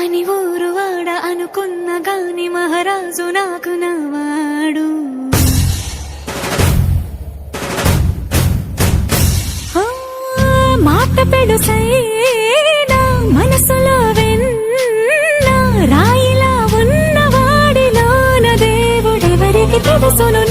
అని ఊరు వాడ అనుకున్న గాని మహారాజు నాకు నవాడు. మాట పెడుసైనా మనసులో వెన్న రాయిలా ఉన్నవాడిలోన దేవుడెవరికి తెలుసును